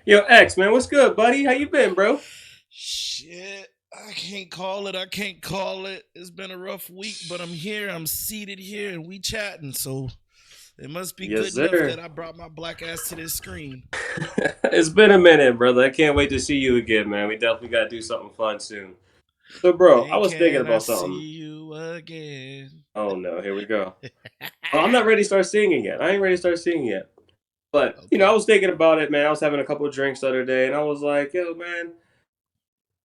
Yo, X, man, what's good, buddy? How you been, bro? Shit, I can't call it. I can't call it. It's been a rough week, but I'm here. I'm seated here, and we chatting. So it must be Yes, good enough sir. that I brought my black ass to this screen. It's been a minute, brother. I can't wait to see you again, man. We definitely got to do something fun soon. So, bro, I When was thinking can I about see something. you again? Oh, no, here we go. Well, I'm not ready to start singing yet. I ain't ready to start singing yet. But, I Okay. was thinking about it, man. I was having a couple of drinks the other day, and I was like, yo, man,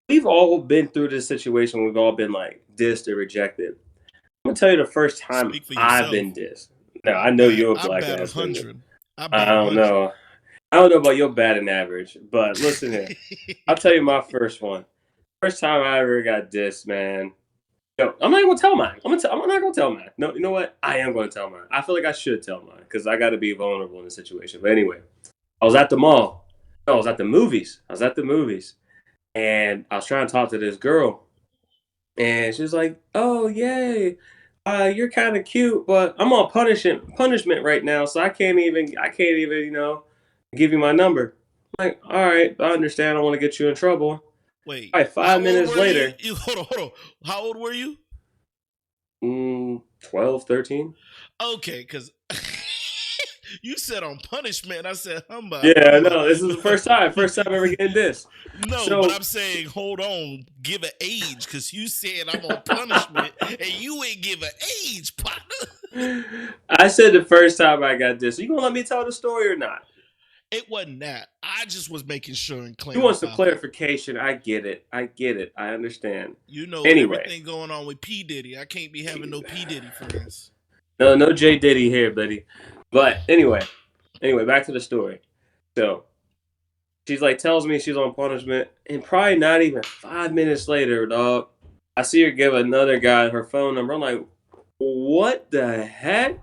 we've all been through this situation. We've all been, like, dissed or rejected. I'm going to tell you the first time Speak for I've yourself. been dissed. Now, I know you're a I black bet a ass nigga. hundred. I I bet a don't hundred. know. I don't know about your batting average, but listen here. I'll tell you my first one. First time I ever got dissed, man. No, I'm not even gonna tell mine. I'm not gonna tell mine. No, you know what? I am gonna tell mine. I feel like I should tell mine because I got to be vulnerable in this situation. But anyway, I was at the mall. No, I was at the movies. And I was trying to talk to this girl, and she was like, "Oh, yay, you're kind of cute, but I'm on punishment right now, so I can't even give you my number." I'm like, all right, I understand. I don't want to get you in trouble. All Wait, right, how five old minutes were you? later, You hold on. How old were you? 12, 13. Okay, because you said on punishment. I said humba Yeah, humba. no, this is the first time ever getting this. No, but So I'm saying, hold on, give an age, because you said I'm on punishment, and you ain't give an age, partner. I said the first time I got this. You gonna let me tell the story or not? It wasn't that. I just was making sure and You want some clarify for clarification? I get it. I get it. I understand. with Anyway, everything going on with P Diddy. I can't be having no P Diddy friends. no, no J Diddy here, buddy. But anyway, back to the story. So she's like tells me she's on punishment, and probably not even 5 minutes later, dog, I see her give another guy her phone number. I'm like, what the heck?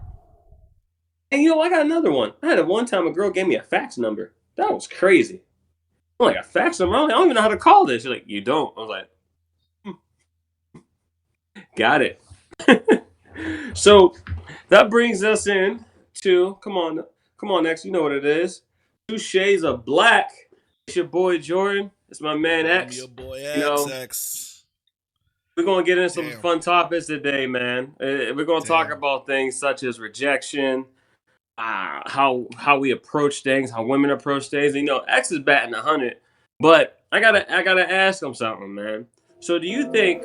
And I got another one. I had a one time a girl gave me a fax number. That was crazy. I'm like, a fax number? I don't even know how to call this. She's like, you don't. I was like, got it. So that brings us in to come on, next. You know what it is. Two Shades of Black. It's your boy Jordan. It's my man I'm X. your boy You know, XX. we're gonna get into some Damn, fun topics today, man. We're gonna talk damn. about things such as rejection, how we approach things, how women approach things. X is batting 100, but I gotta ask him something, man. So, do you think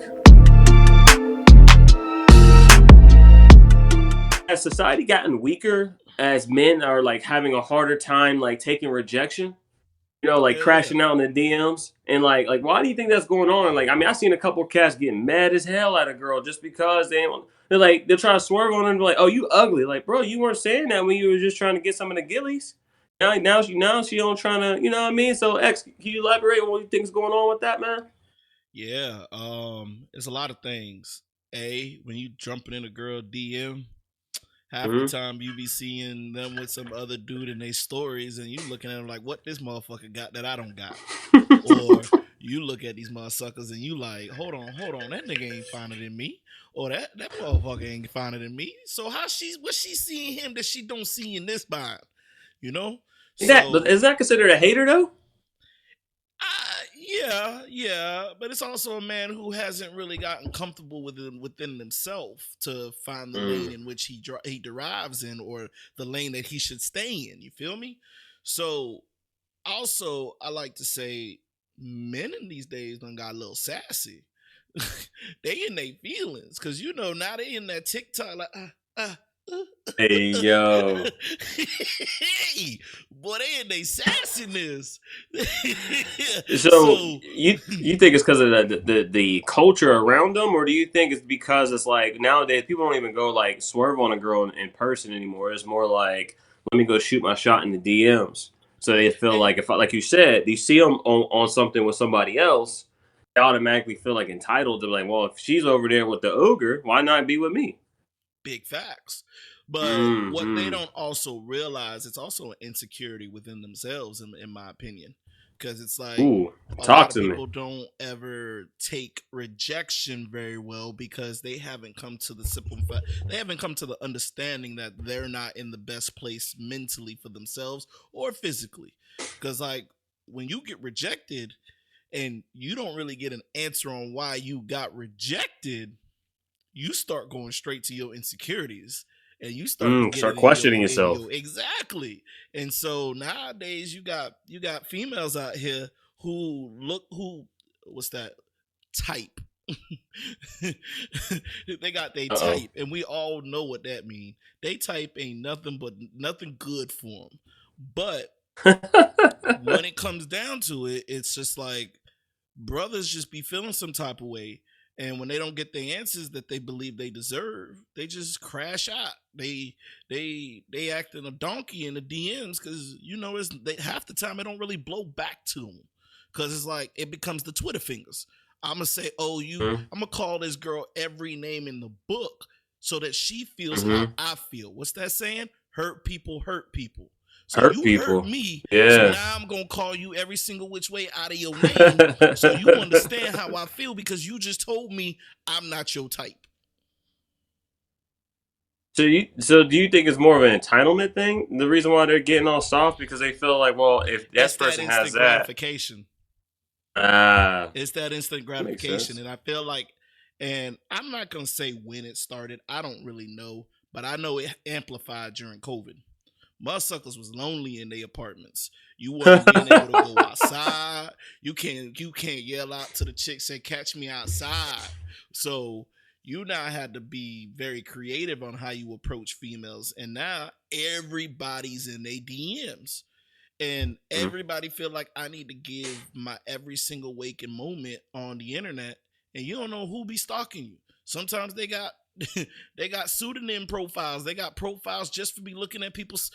has society gotten weaker as men are like having a harder time like taking rejection? Like Hell yeah. crashing out in the DMs, and like why do you think that's going on? Like, I mean, I seen a couple of cats getting mad as hell at a girl just because they're trying to swerve on her and be like, "Oh, you ugly." Like, bro, you weren't saying that when you were just trying to get some of the gillies. Now she don't trying to, you know what I mean? So, X, can you elaborate on what you think's going on with that, man? Yeah, it's a lot of things. When you jumping in a girl DM, half the Mm-hmm. time you be seeing them with some other dude in their stories, and you looking at them like, what this motherfucker got that I don't got? Or you look at these motherfuckers and you like, hold on, that nigga ain't finer than me, or that motherfucker ain't finer than me. So what she seeing him that she don't see in this bond, you know? But So is that considered a hater though? yeah, but it's also a man who hasn't really gotten comfortable within himself to find the lane Mm. in which he derives in, or the lane that he should stay in. You feel me? So also, I like to say, men in these days done got a little sassy. They in their feelings, cause now they in that TikTok like Hey yo. hey, boy, they in their sassiness. So So you think it's because of the culture around them, or do you think it's because it's like nowadays people don't even go like swerve on a girl in person anymore? It's more like, let me go shoot my shot in the DMs. So they feel hey, like, if like you said, you see them on something with somebody else, they automatically feel like entitled to, like, well, if she's over there with the ogre, why not be with me? big facts. But what they Hmm. don't also realize, it's also an insecurity within themselves, in my opinion. Because it's like Ooh, a talk lot of to me. people don't ever take rejection very well because they haven't come to the simple fact, they haven't come to the understanding that they're not in the best place mentally for themselves or physically. Because, like, when you get rejected and you don't really get an answer on why you got rejected, you start going straight to your insecurities and you start to get Start it in questioning your yourself. exactly. And so nowadays you got females out here who what's that type. They got they Uh type, and we all know what that means. They type ain't nothing good for them. But oh. when it comes down to it, it's just like brothers just be feeling some type of way, and when they don't get the answers that they believe they deserve, they just crash out. They acting a donkey in the DMs because half the time it don't really blow back to them because it's like it becomes the Twitter fingers. I'm gonna say, oh, I'm gonna call this girl every name in the book so that she feels how I feel. What's that saying? Hurt people hurt people. So Hurt you hurt people. me. So Yeah. now I'm gonna call you every single which way out of your name so you understand how I feel because you just told me I'm not your type. So do you think it's more of an entitlement thing? The reason why they're getting all soft because they feel like, well, if It's that that person has instant that, gratification. ah, It's that instant makes gratification. sense. And I feel like, and I'm not gonna say when it started. I don't really know, but I know it amplified during COVID. Motherfuckers was lonely in their apartments. You wasn't being able to go outside. You can't yell out to the chick, say, catch me outside. So you now had to be very creative on how you approach females. And now everybody's in their DMs. And everybody feel like I need to give my every single waking moment on the internet. And you don't know who be stalking you. Sometimes they got they got pseudonym profiles. They got profiles just for be looking at people's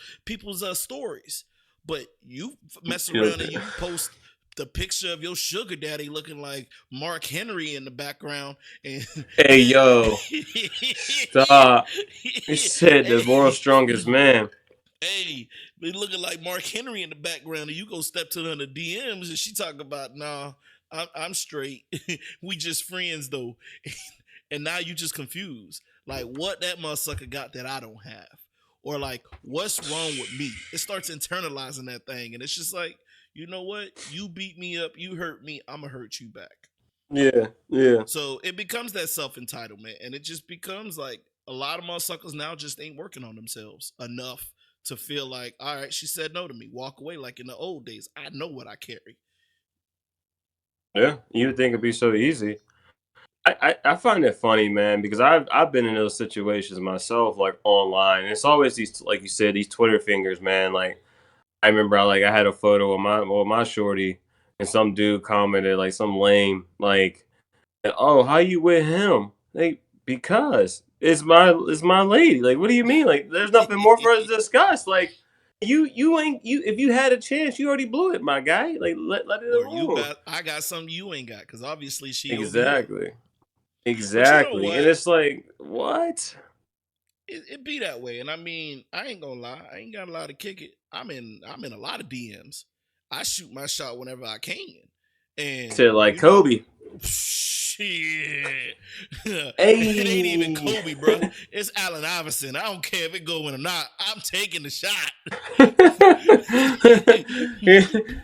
stories. But you mess around and you post the picture of your sugar daddy looking like Mark Henry in the background. And Hey yo, stop! You said the world's strongest man. Hey, be looking like Mark Henry in the background, and you go step to her in the DMs, and she talk about, nah, I'm straight. We just friends though, and now you just confused, like what that motherfucker got that I don't have, or like what's wrong with me. It starts internalizing that thing, and it's just like, you know what? You beat me up, you hurt me, I'ma hurt you back. Yeah, yeah. So it becomes that self entitlement, and it just becomes like a lot of motherfuckers now just ain't working on themselves enough to feel like, all right, she said no to me. Walk away like in the old days. I know what I carry. Yeah, you'd think it'd be so easy. I find it funny, man, because I've been in those situations myself, like online. And it's always these, like you said, these Twitter fingers, man. Like I remember, I had a photo of my shorty, and some dude commented like some lame, like, "Oh, how you with him?" Like, because it's my lady. Like, what do you mean? Like, there's nothing more for us to discuss. Like, you ain't you if you had a chance, you already blew it, my guy. Like, let it Or alone. I got something you ain't got, because obviously she over here. Exactly. But you know Exactly. And what? it's like, what? It be that way. And I mean, I ain't gonna lie, I ain't got a lot to kick it. I'm in a lot of DMs. I shoot my shot whenever I can. And Said like Kobe. Shit. It ain't even Hey. Kobe, bro. It's Allen Iverson. I don't care if it going or not. I'm taking the shot.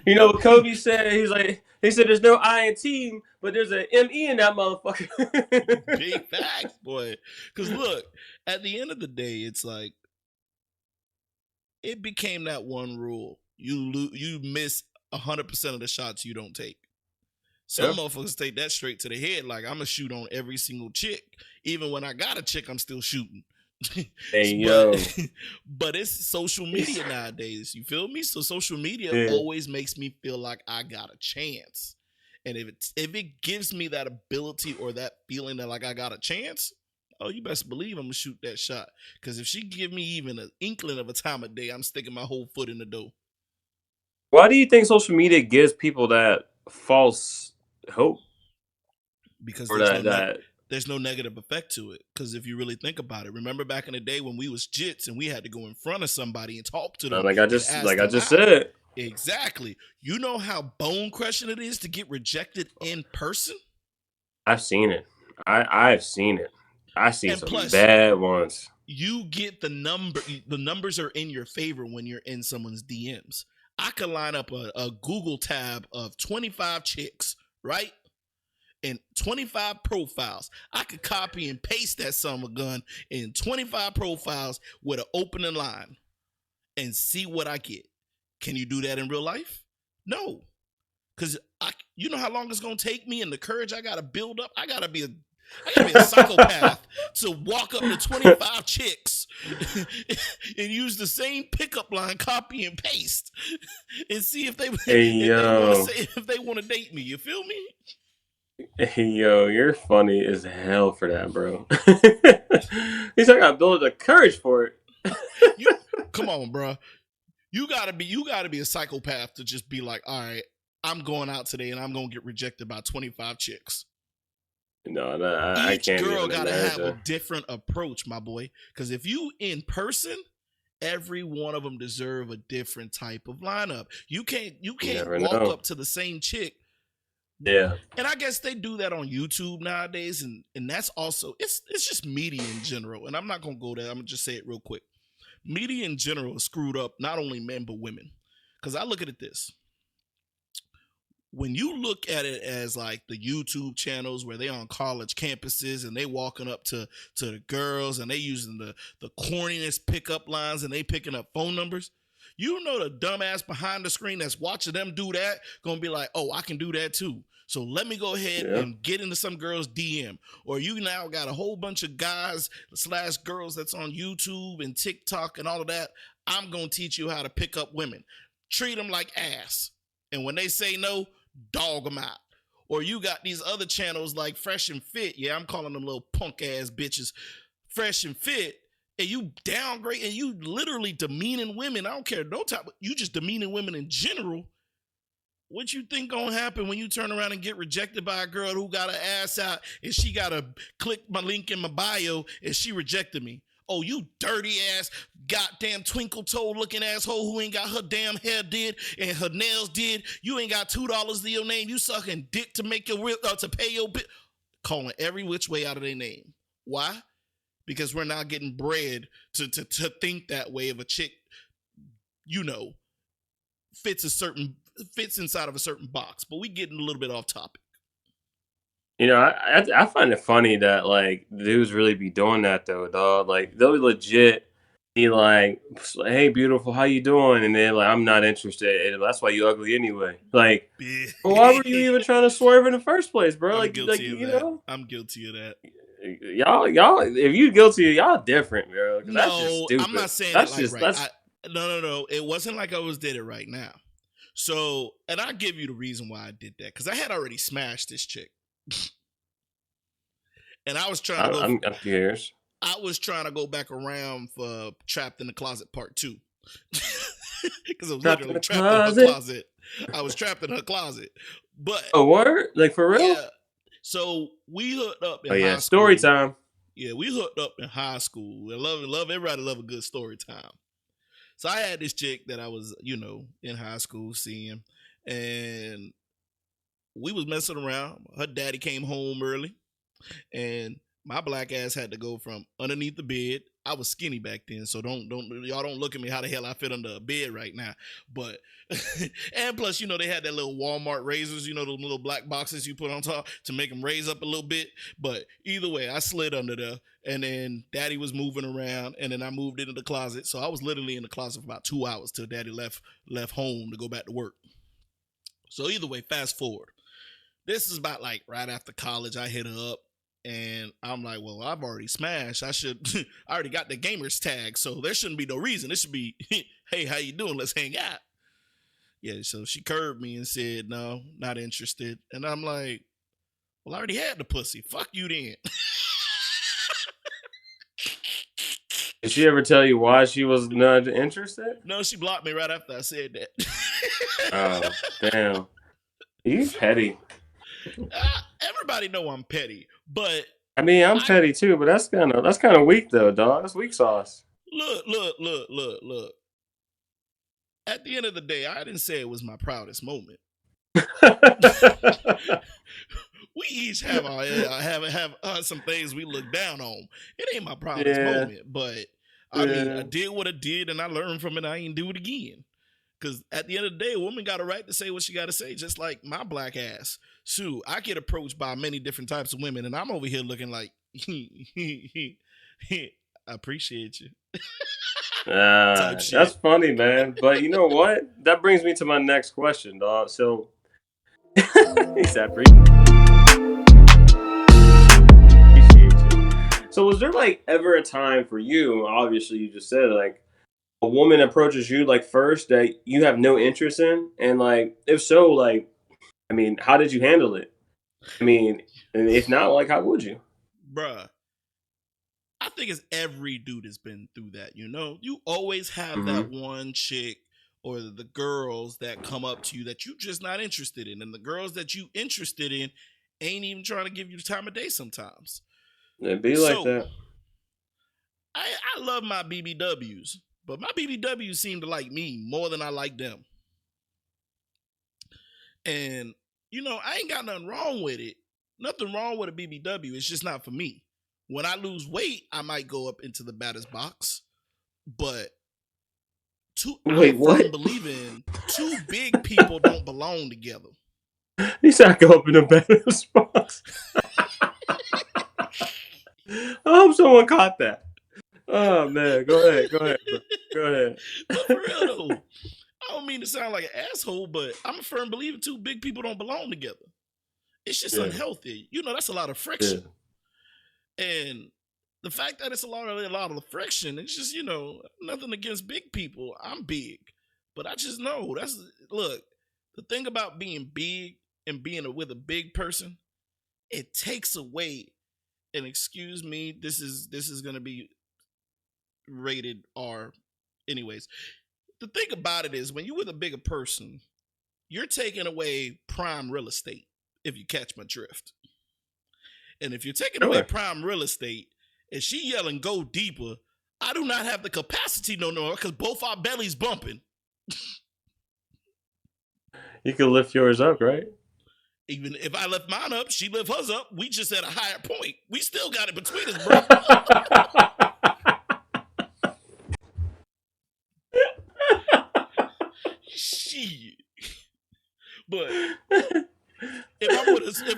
You know what Kobe said? He said there's no I in team, but there's an ME in that motherfucker. Big facts, boy. Because look, at the end of the day, it's like it became that one rule: you miss 100% of the shots you don't take. Some Yeah. motherfuckers take that straight to the head. Like, I'm gonna shoot on every single chick, even when I got a chick, I'm still shooting. Hey but yo. but it's social media nowadays. You feel me? So social media Yeah. always makes me feel like I got a chance. And if it gives me that ability or that feeling that like I got a chance, oh, you best believe I'm gonna shoot that shot. Because if she give me even an inkling of a time of day, I'm sticking my whole foot in the door. Why do you think social media gives people that false hope Because or that there's no negative effect to it. Because if you really think about it, remember back in the day when we was jits and we had to go in front of somebody and talk to them and ask like I them just out. said? Exactly. You know how bone crushing it is to get rejected in person? I've seen it. I've seen it. I've seen And some plus, bad ones. you get the numbers are in your favor when you're in someone's DMs. I could line up a Google tab of 25 chicks, right? And 25 profiles. I could copy and paste that summer gun in 25 profiles with an opening line and see what I get. Can you do that in real life? No. Because you know how long it's going to take me and the courage I got to build up? I got to be a psychopath to walk up to 25 chicks and use the same pickup line, copy and paste, and see if they want to date me. You feel me? Hey, yo, you're funny as hell for that, bro. He's like, I gotta build the courage for it. Come on, bro. You gotta be a psychopath to just be like, all right, I'm going out today and I'm gonna get rejected by 25 chicks. No, I can't. Each girl gotta imagine. have a different approach, my boy. Because if you in person, every one of them deserve a different type of lineup. You can't walk up to the same chick. Yeah. And I guess they do that on YouTube nowadays, and that's also it's just media in general. And I'm not gonna go there. I'm gonna just say it real quick. Media in general is screwed up, not only men but women. Because I look at it this. When you look at it as like the YouTube channels where they on college campuses and they walking up to the girls and they using the corniest pickup lines and they picking up phone numbers, you know the dumbass behind the screen that's watching them do that gonna be like, oh, I can do that too. So let me go ahead and get into some girl's DM. Or you now got a whole bunch of guys / girls that's on YouTube and TikTok and all of that. I'm gonna teach you how to pick up women. Treat them like ass. And when they say no, dog them out. Or you got these other channels like Fresh and Fit. Yeah, I'm calling them little punk ass bitches. Fresh and Fit. And you downgrade and you literally demeaning women. I don't care no type. You just demeaning women in general. What you think gonna happen when you turn around and get rejected by a girl who got her ass out and she gotta click my link in my bio and she rejected me? Oh, you dirty ass, goddamn twinkle toe looking asshole who ain't got her damn hair did and her nails did. You ain't got $2 to your name. You sucking dick to make your to pay your bill. Calling every which way out of their name. Why? Because we're not getting bred to think that way of a chick, you know, fits inside of a certain box. But we getting a little bit off topic. You know, I find it funny that like dudes really be doing that though, dog. Like they'll legit be like, "Hey, beautiful, how you doing?" And then like, "I'm not interested." And that's why you ugly anyway. Like, well, why were you even trying to swerve in the first place, bro? I'm guilty of that. I'm guilty of that. Y'all, if you guilty, y'all different, bro. No, that's just stupid. I'm not saying that's that like just, right. No. It wasn't like I did it right now. So, and I'll give you the reason why I did that. Because I had already smashed this chick. And I was trying to I'm curious. I was trying to go back around for Trapped in the Closet Part 2. Because I was literally trapped in her closet. I was trapped in her closet. But a word? Like for real? Yeah. So we hooked up in high school. Story time. Yeah, we hooked up in high school. I love everybody love a good story time. So I had this chick that I was, you know, in high school seeing, and we was messing around. Her daddy came home early, and my black ass had to go from underneath the bed. I was skinny back then, so don't look at me how the hell I fit under a bed right now. But and plus, you know, they had that little Walmart razors, you know, those little black boxes you put on top to make them raise up a little bit. But either way, I slid under there, and then daddy was moving around, and then I moved into the closet. So I was literally in the closet for about 2 hours till daddy left home to go back to work. So either way, fast forward. This is about like right after college. I hit her up. And I'm like, well, I've already smashed. I already got the gamer's tag, so there shouldn't be no reason. It should be, hey, how you doing? Let's hang out. Yeah, so she curved me and said, no, not interested. And I'm like, well, I already had the pussy. Fuck you then. Did she ever tell you why she was not interested? No, she blocked me right after I said that. Oh, damn. You petty. Everybody know I'm petty, but I mean, I'm petty too, but that's kind of weak though, dog. That's weak sauce. Look. At the end of the day, I didn't say it was my proudest moment. We each have some things we look down on. It ain't my proudest moment, but I mean, I did what I did, and I learned from it. I ain't do it again. Because at the end of the day, a woman got a right to say what she got to say, just like my black ass. Shoot, I get approached by many different types of women, and I'm over here looking like, I appreciate you. Type That's shit. funny, man. But you know what? That brings me to my next question, dog. So, he said, appreciate you. So, was there like ever a time for you? Obviously, you just said like a woman approaches you like first that you have no interest in, and like if so, like I mean, how did you handle it? I mean, and if not, like how would you? Bruh, I think it's every dude has been through that, you know? You always have that Hmm. one chick or the girls that come up to you that you just not interested in. And the girls that you interested in ain't even trying to give you the time of day sometimes. It'd be like So that. I love my BBWs, but my BBWs seem to like me more than I like them. And, you know, I ain't got nothing wrong with it. Nothing wrong with a BBW. It's just not for me. When I lose weight, I might go up into the batter's box. But I'm a Wait, firm what? believer in two big people don't belong together. He said I go up in a better spot. I hope someone caught that. Oh man, go ahead, bro. Go ahead. But for real though, I don't mean to sound like an asshole, but I'm a firm believer two big people don't belong together. It's just Yeah, unhealthy. You know, that's a lot of yeah. friction. And the fact that it's a lot of friction, it's just, you know, nothing against big people. I'm big. But I just know look, the thing about being big and being with a big person, it takes away, and excuse me, this is gonna be rated R. Anyways, the thing about it is when you're with a bigger person, you're taking away prime real estate, if you catch my drift. And if you're taking away Sure. prime real estate and she yelling go deeper, I do not have the capacity no more because both our bellies bumping. You can lift yours up, right? Even if I lift mine up, she lift hers up. We just at a higher point. We still got it between us, bro. Shit. But if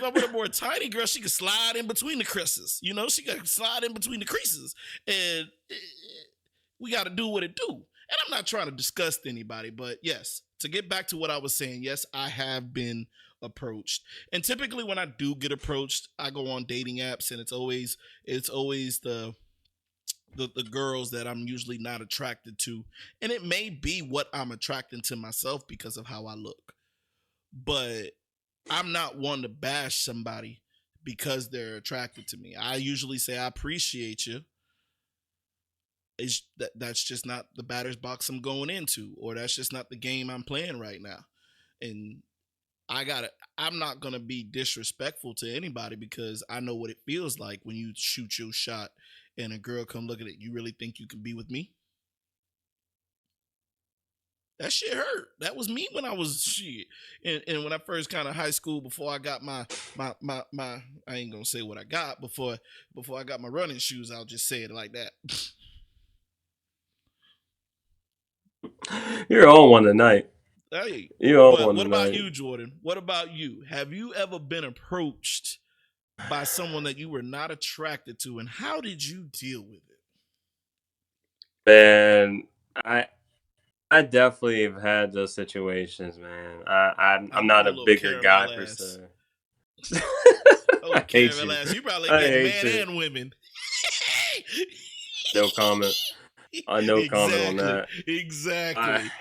I'm with a more tiny girl, she can slide in between the creases. You know, she can slide in between the creases, and we got to do what it do. And I'm not trying to disgust anybody, but yes, to get back to what I was saying, yes, I have been approached, and typically when I do get approached, I go on dating apps, and it's always the girls that I'm usually not attracted to, and it may be what I'm attracting to myself because of how I look, but I'm not one to bash somebody because they're attracted to me. I usually say I appreciate you. That's just not the batter's box I'm going into, or that's just not the game I'm playing right now. And I gotta I'm not gonna be disrespectful to anybody because I know what it feels like when you shoot your shot and a girl come look at it. You really think you can be with me? That shit hurt. That was me when I was shit. And when I first kind of high school before I got my I ain't gonna say what I got before I got my running shoes, I'll just say it like that. You're on one tonight. Hey. You're on But one what about tonight. you, Jordan? What about you? Have you ever been approached by someone that you were not attracted to, and how did you deal with it? Man, I I definitely have had those situations, man. I I'm know not your a little bigger guy caramel per ass. se. Oh, I hate caramel you. ass. You probably I get hate men you. and women. No comment. No comment on Exactly. that. I, Exactly.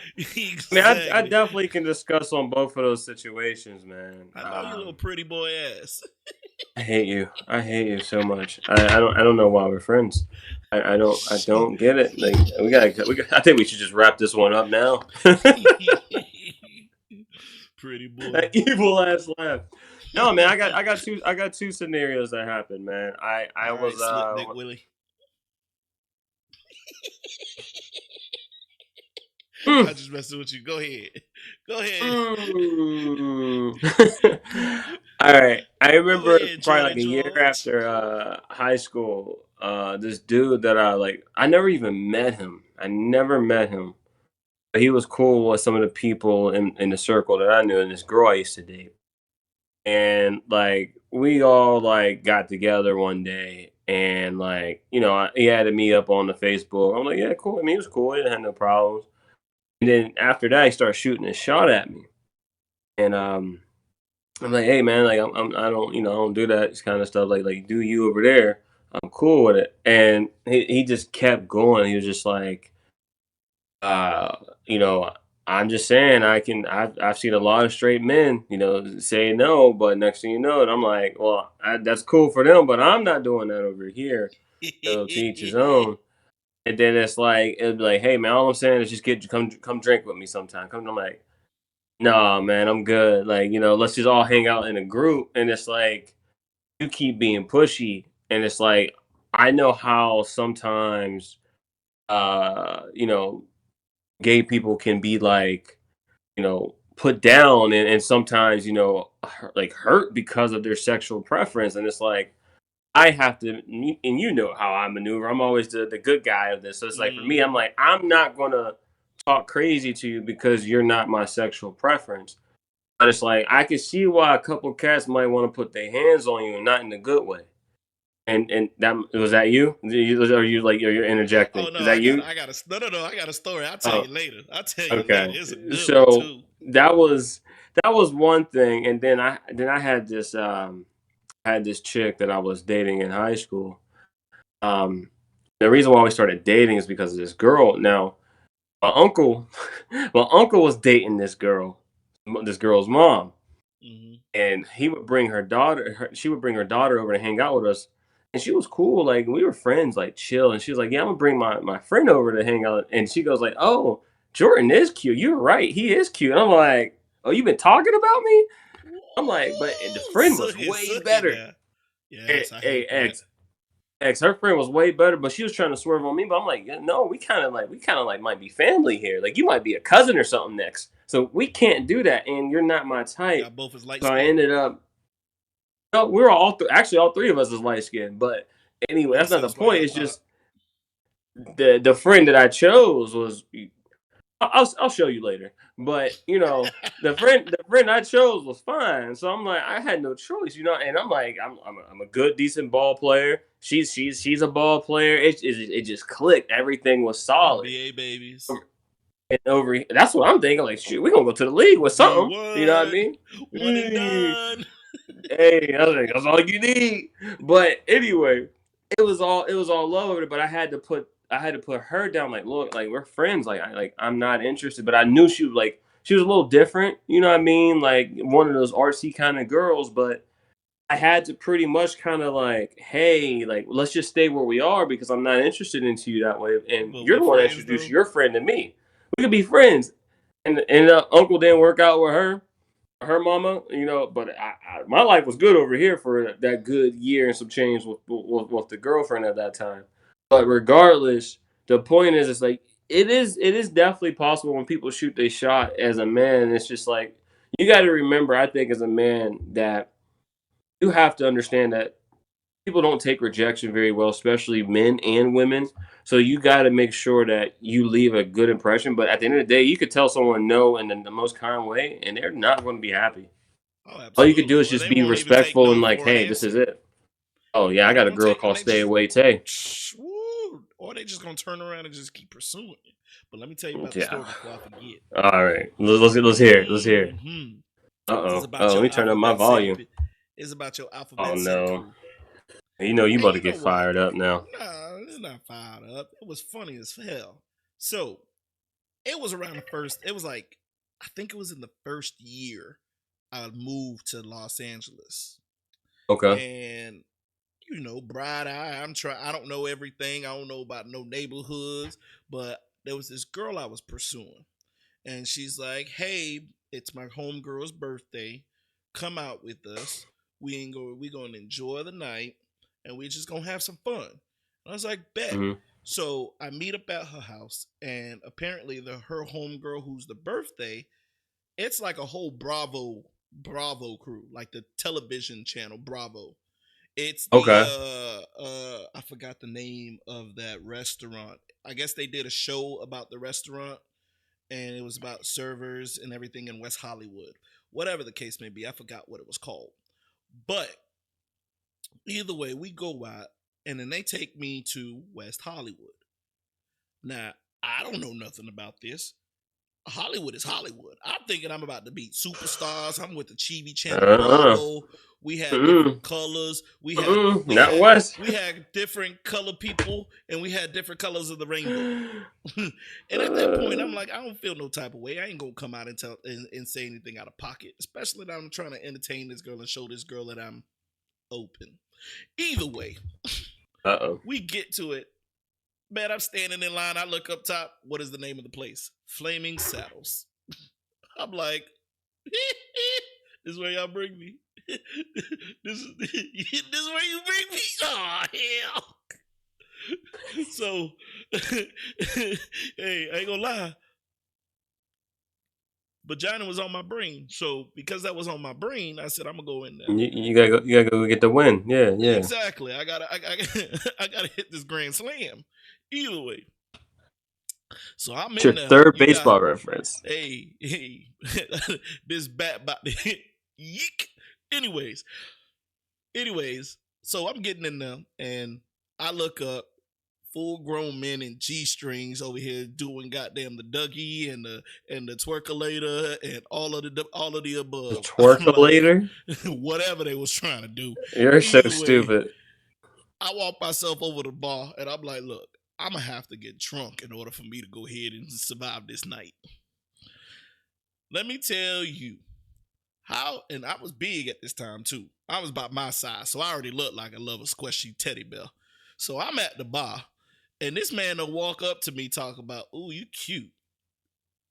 I mean, I Exactly. definitely can discuss on both of those situations, man. I know your little pretty boy ass. I hate you. I hate you so much. I don't know why we're friends. I Shit. don't get it. Like I think we should just wrap this one up now. Pretty boy. That evil ass laugh. No, man, I got two scenarios that happened, man. I All right, was Slick Dick Willie. mm, I just messing with you. Go ahead. Go ahead. mm. All right. I Go remember ahead, probably Jordy like a year George. after high school, this dude that I never even met him. I never met him. he was cool with some of the people in the circle that I knew, and this girl I used to date. And like we all like got together one day, and like he added me up on the Facebook. I'm like, yeah, cool. I mean, he was cool. He didn't have no problems. And then after that, he started shooting a shot at me, and I'm like, hey man, like I don't I don't do that kind of stuff. Like do you over there? I'm cool with it. And he just kept going. He was just like, uh, you know, I'm just saying I've seen a lot of straight men, say no, but next thing you know, and I'm like, well, that's cool for them, but I'm not doing that over here. To each his own. And then it's like it'd be like, hey man, all I'm saying is just come drink with me sometime. Come, I'm like, nah, man, I'm good. Like, let's just all hang out in a group. And it's like you keep being pushy, and it's like I know how sometimes gay people can be like, put down and sometimes, like hurt because of their sexual preference. And it's like, I have to, and how I maneuver. I'm always the good guy of this. So it's like for me, I'm Mhm. like, I'm not going to talk crazy to you because you're not my sexual preference. But it's like, I can see why a couple cats might want to put their hands on you and not in a good way. And that was that you? Are you like you're interjecting? Oh no, Is that you? no. I got a story. I'll tell Oh, you later. I'll tell you later. okay. It's a good one So too. that was one thing, and then I had this chick that I was dating in high school. Um, the reason why we started dating is because of this girl. Now, my uncle, my uncle was dating this girl's mom, Hmm. and he would bring her daughter. She would bring her daughter over to hang out with us, and she was cool. Like we were friends, like chill. And she was like, "Yeah, I'm gonna bring my friend over to hang out." And she goes like, "Oh, Jordan is cute. You're right. He is cute." And I'm like, "Oh, you've been talking about me?" I'm like, "But the Ooh, friend was suki way suki better." now. Hey, Yes, I hey, hate that. her friend was way better, but she was trying to swerve on me. But I'm like, yeah, no, we kind of like might be family here. Like you might be a cousin or something next. So we can't do that, and you're not my Y'all type. both is light So I skinned. ended up. No, we were actually all three of us is light skinned. But anyway, Makes that's not the sense why point. y'all It's thought. just the friend that I chose was. I'll show you later. But the friend I chose was fine. So I'm like I had no choice, And I'm like I'm a good decent ball player. She's a ball player. It just clicked. Everything was solid. NBA babies. And that's what I'm thinking. Like shoot, we gonna go to the league with something. You know what I V1. mean? One and done. Hey, I was like, that's all you need. But anyway, it was all love over it. But I had to put her down. Like, look, like we're friends. I'm not interested. But I knew she was a little different. You know what I mean? Like one of those artsy kind of girls. But I had to pretty much kind of like, hey, like let's just stay where we are because I'm not interested into you that way. And But you're we're the one that friends introduced though. your friend to me. We could be friends. And uncle didn't work out with her mama, but my life was good over here for that good year and some change with the girlfriend at that time. But regardless, the point is, it's like it is definitely possible when people shoot their shot as a man. It's just like you got to remember, I think, as a man, that you have to understand that people don't take rejection very well, especially men and women. So you got to make sure that you leave a good impression. But at the end of the day, you could tell someone no in the most kind way, and they're not going to be happy. Oh, All you could do absolutely. is Or just they be won't even take respectful no and like, for an hey, this is answer. it. Oh yeah, I Or they got a won't girl take, and called they Stay just, Away Tay. woo, or they just gonna turn around and just keep pursuing it. But let me tell you about the Yeah. story before I forget. All right. Let's hear it. Let's hear it. Hmm. Uh This is oh. about Oh, let your me turn up my alphabet city. volume. It's about your Oh alphabet city no. crew. You And about to you know get what? fired up now. Nah, it's not fired up. It was funny as hell. So it was around the first. It was like I think it was in the first year I moved to Los Angeles, Okay. and bright eye. I don't know everything. I don't know about no neighborhoods, but there was this girl I was pursuing, and she's like, "Hey, it's my homegirl's birthday. Come out with us. We gonna enjoy the night, and we just gonna have some fun." And I was like, "Bet." Hmm. So I meet up at her house, and apparently her homegirl, who's the birthday, it's like a whole Bravo crew, like the television channel Bravo. It's the Okay. I forgot the name of that restaurant. I guess they did a show about the restaurant, and it was about servers and everything in West Hollywood. Whatever the case may be, I forgot what it was called. But either way, we go out, and then they take me to West Hollywood. Now, I don't know nothing about this. Hollywood is Hollywood. I'm thinking I'm about to meet superstars. I'm with the Chibi Channel Bravo. We had different colors. We had different color people, and we had different colors of the rainbow. And at that point, I'm like, I don't feel no type of way. I ain't gonna come out and say anything out of pocket, especially that I'm trying to entertain this girl and show this girl that I'm open. Either way, we get to it. Man, I'm standing in line. I look up top. What is the name of the place? Flaming Saddles. I'm like, this is where y'all bring me. This is where you bring me. Oh, hell. So, hey, I ain't gonna lie. Vagina was on my brain. So, because that was on my brain, I said, I'm gonna go in there. You gotta go get the win. Yeah. Exactly. I gotta hit this grand slam. Either way. So I'm in your third baseball reference. Hey, this bat about to hit. Yeek. Anyways, so I'm getting in there, and I look up, full grown men in G-strings over here doing goddamn the Dougie and the twerkulator and all of the above. The twerkulator? Like, whatever they was trying to do. You're so stupid. I walk myself over the bar, and I'm like, look, I'm going to have to get drunk in order for me to go ahead and survive this night. Let me tell you how, and I was big at this time too. I was about my size, so I already looked like a little squishy teddy bear. So I'm at the bar, and this man will walk up to me talk about, ooh, you cute.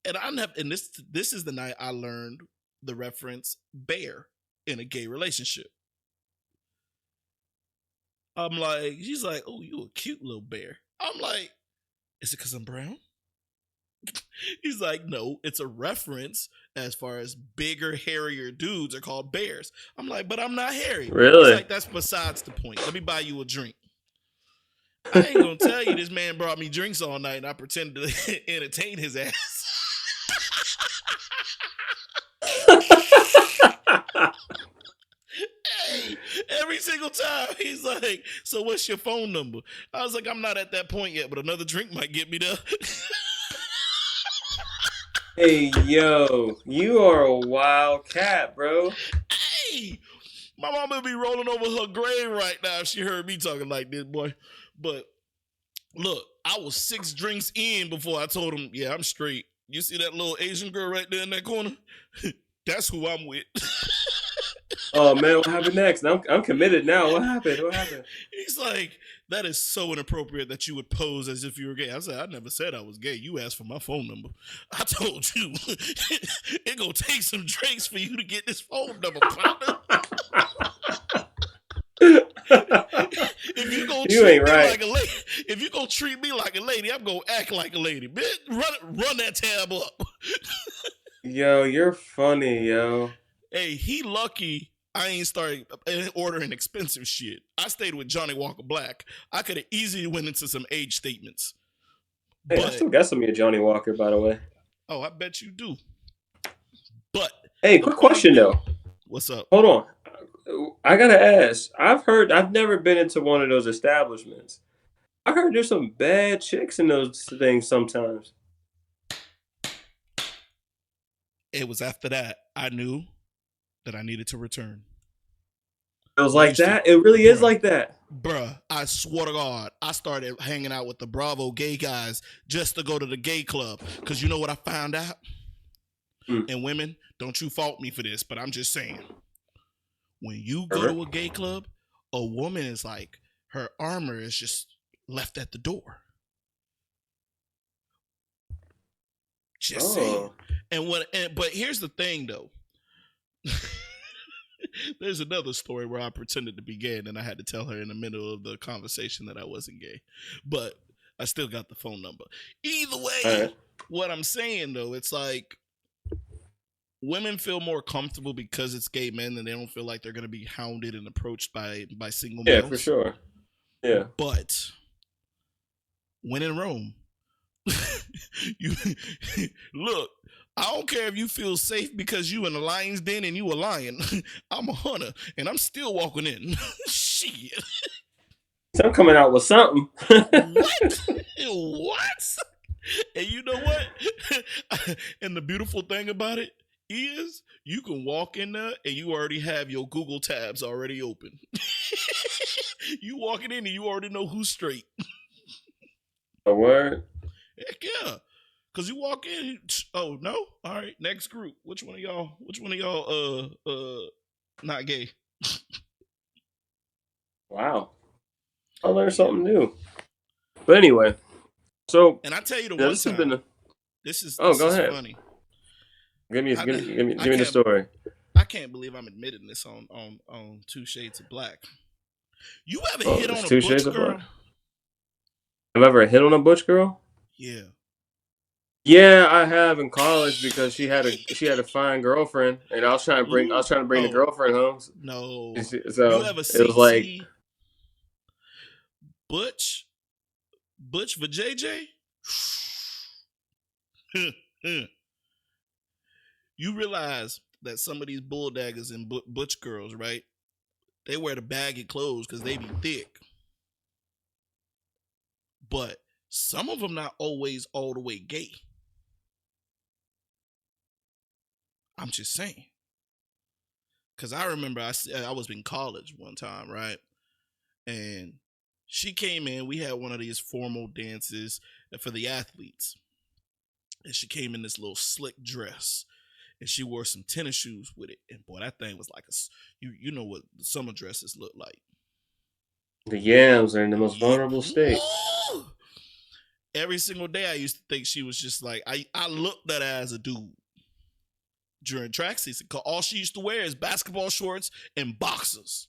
And this is the night I learned the reference bear in a gay relationship. I'm like, he's like, oh, you a cute little bear. I'm like, is it because I'm brown? He's like, no, it's a reference as far as bigger, hairier dudes are called bears. I'm like, but I'm not hairy. Really? He's like, that's besides the point. Let me buy you a drink. I ain't gonna tell you this man brought me drinks all night and I pretended to entertain his ass. Hey, every single time he's like, so what's your phone number? I was like, I'm not at that point yet, but another drink might get me there. Hey, yo, you are a wild cat, bro. Hey, my mama be rolling over her grave right now if she heard me talking like this, boy. But look, I was 6 drinks in before I told him, yeah, I'm straight. You see that little Asian girl right there in that corner? That's who I'm with. Oh man, what happened next? I'm committed now. What happened? He's like, that is so inappropriate that you would pose as if you were gay. I said, I never said I was gay. You asked for my phone number. I told you it gonna take some drinks for you to get this phone number, partner. If you gonna treat me like a lady, if you gonna treat me like a lady, I'm gonna act like a lady. Bitch, run that tab up. Yo, you're funny, yo. Hey, he lucky I ain't started ordering expensive shit. I stayed with Johnny Walker Black. I could have easily went into some age statements. Hey, I still got some of your Johnny Walker, by the way. Oh, I bet you do. But hey, quick question though. What's up? Hold on. I gotta ask. I've never been into one of those establishments. I heard there's some bad chicks in those things sometimes. It was after that I knew that I needed to return. It was like that? It really is like that? Bruh, I swear to God, I started hanging out with the Bravo gay guys just to go to the gay club. Because you know what I found out? And women, don't you fault me for this, but I'm just saying. When you go to a gay club, a woman is like, her armor is just left at the door. Just saying. But here's the thing, though. There's another story where I pretended to be gay and then I had to tell her in the middle of the conversation that I wasn't gay. But I still got the phone number. Either way, what I'm saying, though, it's like women feel more comfortable because it's gay men and they don't feel like they're going to be hounded and approached by single males. Yeah, for sure. Yeah. But when in Rome, you look. I don't care if you feel safe because you in the lion's den and you a lion. I'm a hunter and I'm still walking in. Shit. So I'm coming out with something. What? What? And you know what? And the beautiful thing about it is you can walk in there and you already have your Google tabs already open. You walking in and you already know who's straight. A word? Heck yeah. Cause you walk in, oh no, all right, next group. Which one of y'all not gay? Wow. I learned something new. But anyway, so and I tell you the yeah, one this has time, been this is go ahead. funny. Give me the story. I can't believe I'm admitting this on 2 Shades of Black. You ever hit on a butch girl? Have I ever hit on a butch girl? Yeah. Yeah, I have in college because she had a fine girlfriend, and I was trying to bring the girlfriend home. No. So you ever it was like Butch for JJ? You realize that some of these bulldaggers and butch girls, right? They wear the baggy clothes because they be thick. But some of them not always all the way gay. I'm just saying. Because I remember I was in college one time, right? And she came in. We had one of these formal dances for the athletes. And she came in this little slick dress. And she wore some tennis shoes with it. And boy, that thing was like you know what the summer dresses look like. The yams are in the most vulnerable state. Every single day I used to think she was just like, I looked at her as a dude during track season. Cause all she used to wear is basketball shorts and boxers.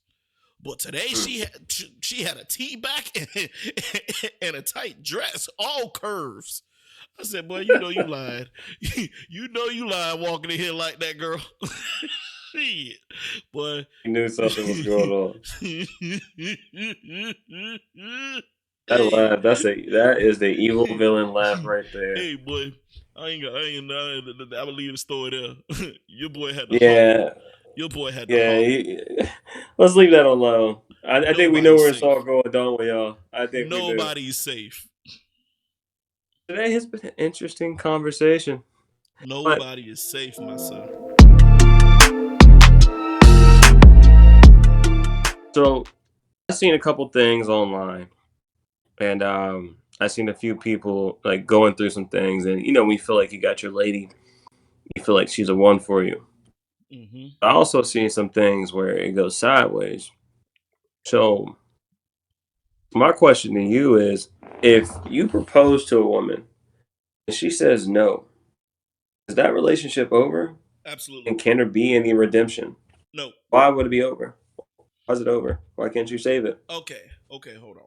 But today she had a tee back and a tight dress, all curves. I said, boy, you know you lied. You know you lied walking in here like that, girl. Shit. Boy. You knew something was going on. That laugh, that is the evil villain laugh right there. Hey, boy. I would leave the story there. Your boy had the heart. Your boy had the heart. Let's leave that alone. I think we know where it's all going, don't we, y'all? I think nobody's safe. Today has been an interesting conversation. Nobody is safe, my son. So, I've seen a couple things online, and I've seen a few people like going through some things, and we feel like you got your lady, you feel like she's a one for you. Mm-hmm. I also seen some things where it goes sideways. So, my question to you is, if you propose to a woman and she says no, is that relationship over? Absolutely. And can there be any redemption? No. Why would it be over? Why's it over? Why can't you save it? Okay, hold on.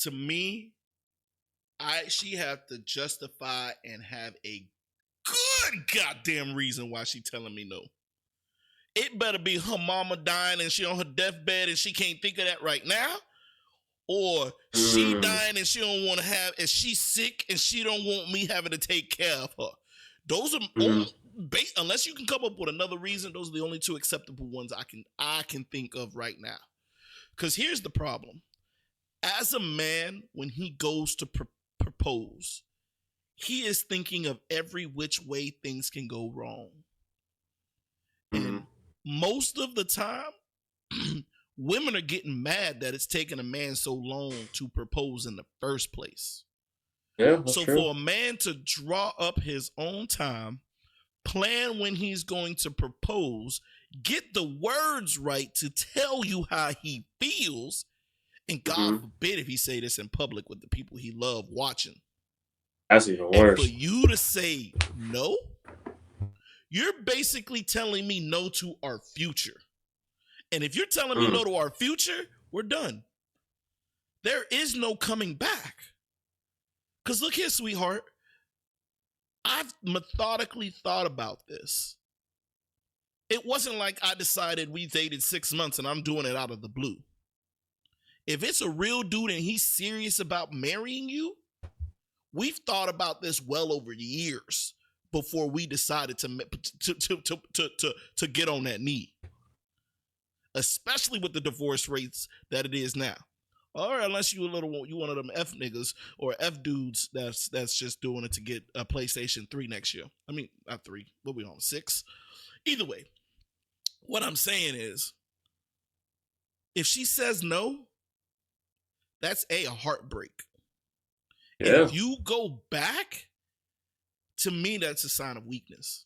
To me, she have to justify and have a good goddamn reason why she telling me no. It better be her mama dying and she on her deathbed and she can't think of that right now. Or she dying and she don't want to have, and she's sick and she don't want me having to take care of her. Those are unless you can come up with another reason, those are the only two acceptable ones I can think of right now. Because here's the problem. As a man, when he goes to propose, he is thinking of every which way things can go wrong. And most of the time, women are getting mad that it's taking a man so long to propose in the first place. Yeah, that's true. For a man to draw up his own time, plan when he's going to propose, get the words right to tell you how he feels, and God forbid if he say this in public with the people he loved watching. That's even worse. And for you to say no, you're basically telling me no to our future. And if you're telling me no to our future, we're done. There is no coming back. Because look here, sweetheart. I've methodically thought about this. It wasn't like I decided we dated 6 months and I'm doing it out of the blue. If it's a real dude and he's serious about marrying you, We've thought about this well over years before we decided to get on that knee, especially with the divorce rates that it is now. Or unless you one of them F niggas or F dudes that's just doing it to get a PlayStation 3 next year. I mean, not 3. What we on, 6? Either way, what I'm saying is, if she says no, that's a heartbreak. Yeah. And if you go back, to me, that's a sign of weakness.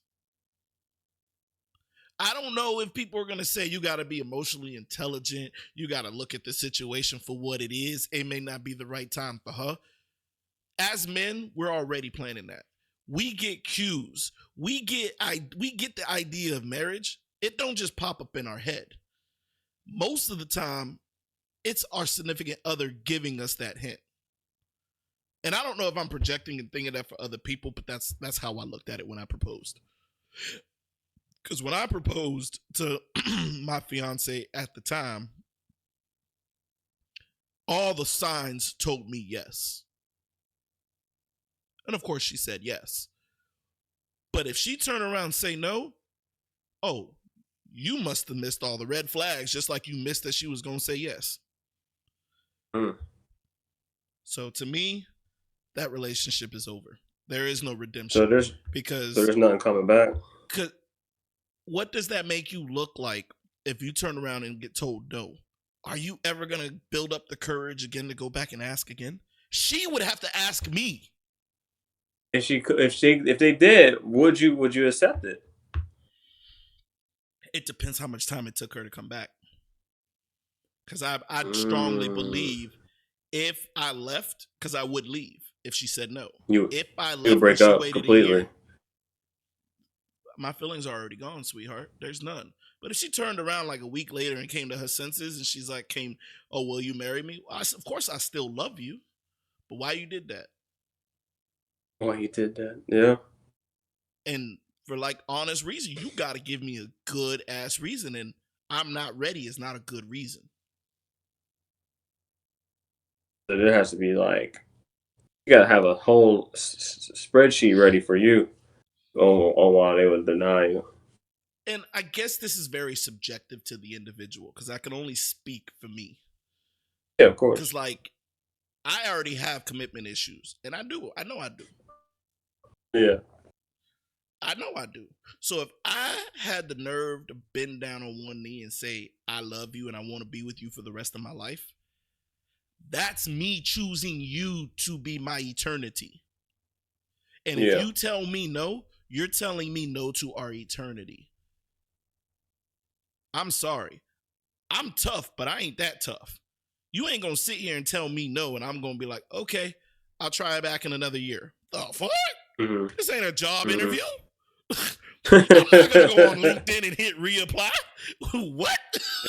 I don't know if people are going to say you got to be emotionally intelligent. You got to look at the situation for what it is. It may not be the right time for her. As men, we're already planning that. We get cues. We get the idea of marriage. It don't just pop up in our head. Most of the time, it's our significant other giving us that hint. And I don't know if I'm projecting and thinking that for other people, but that's how I looked at it when I proposed. Because when I proposed to my fiance at the time, all the signs told me yes. And of course she said yes. But if she turned around and say no, oh, you must have missed all the red flags, just like you missed that she was going to say yes. So to me, that relationship is over. There is no redemption. So there's nothing coming back. Because what does that make you look like if you turn around and get told no? Are you ever going to build up the courage again to go back and ask again? She would have to ask me. If they did, would you accept it? It depends how much time it took her to come back. Because I strongly believe if I left, because I would leave if she said no. If I left, you break up completely. My feelings are already gone, sweetheart. There's none. But if she turned around like a week later and came to her senses and she's like, oh, will you marry me? Well, of course I still love you. But why you did that? Why you did that? Yeah. And for like honest reason, you got to give me a good ass reason. And I'm not ready is not a good reason. So there has to be like, you got to have a whole spreadsheet ready for you on why they would deny you. And I guess this is very subjective to the individual because I can only speak for me. Yeah, of course. Because like, I already have commitment issues, and I know I do. Yeah. I know I do. So if I had the nerve to bend down on one knee and say, I love you and I want to be with you for the rest of my life, that's me choosing you to be my eternity. And if you tell me no, you're telling me no to our eternity. I'm sorry. I'm tough, but I ain't that tough. You ain't going to sit here and tell me no, and I'm going to be like, okay, I'll try it back in another year. Oh, fuck? Mm-hmm. This ain't a job interview. I'm not going to go on LinkedIn and hit reapply. What?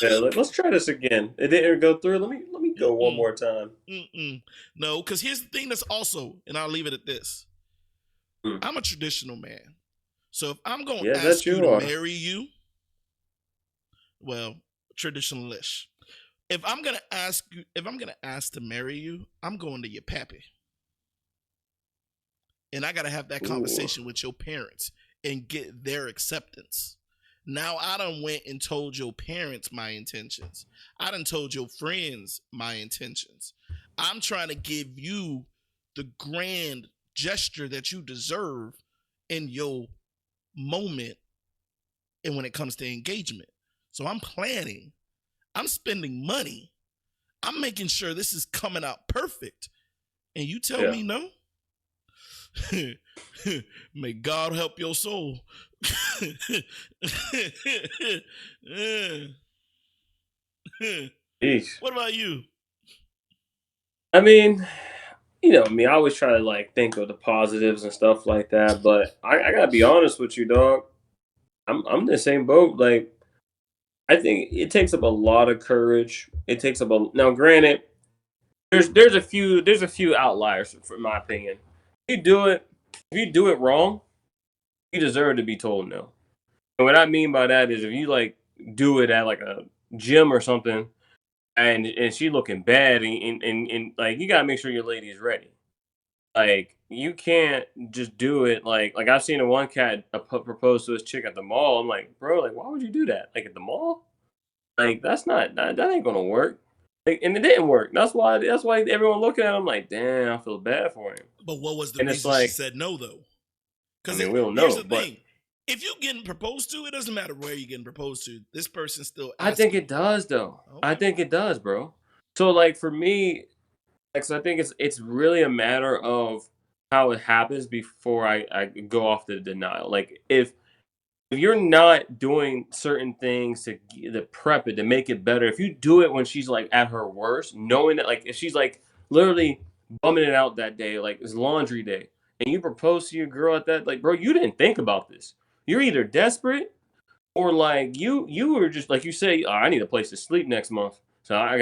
Yeah, let's try this again. It didn't go through. Let me go one more time. No, because here's the thing that's also, and I'll leave it at this. I'm a traditional man. So if I'm going to ask you to marry you, well, traditionalish. If I'm gonna ask to marry you, I'm going to your pappy. And I gotta have that conversation with your parents and get their acceptance. Now I done went and told your parents my intentions. I done told your friends my intentions. I'm trying to give you the grand gesture that you deserve in your moment and when it comes to engagement. So I'm planning. I'm spending money. I'm making sure this is coming out perfect. And you tell me no? May God help your soul. What about you? I mean, you know me, I always try to like think of the positives and stuff like that, but I gotta be honest with you, dog. I'm in the same boat. Like, I think it takes up a lot of courage. It takes up now. Granted, there's a few outliers, in my opinion. If you do it wrong, you deserve to be told no. And what I mean by that is if you like do it at like a gym or something, and she looking bad, and like you gotta make sure your lady is ready. Like you can't just do it like I've seen a one cat propose to his chick at the mall. I'm like, bro, like why would you do that? Like at the mall? Like that's not that ain't gonna work. Like, and it didn't work. That's why everyone looking at him like, damn, I feel bad for him. But what was the And it's reason she like, said no though? I Because mean, we don't here's know, the but thing: if you getting proposed to, it doesn't matter where you're getting proposed to. This person's still I think asking. it does though. I Okay, think it does, bro. So like for me, like so I think it's really a matter of how it happens before I go off the denial. Like if you're not doing certain things to prep it to make it better, if you do it when she's like at her worst, knowing that like if she's like literally bumming it out that day, like it's laundry day, and you propose to your girl at that, like bro, you didn't think about this. You're either desperate or like you were just like you say, oh, I need a place to sleep next month, so I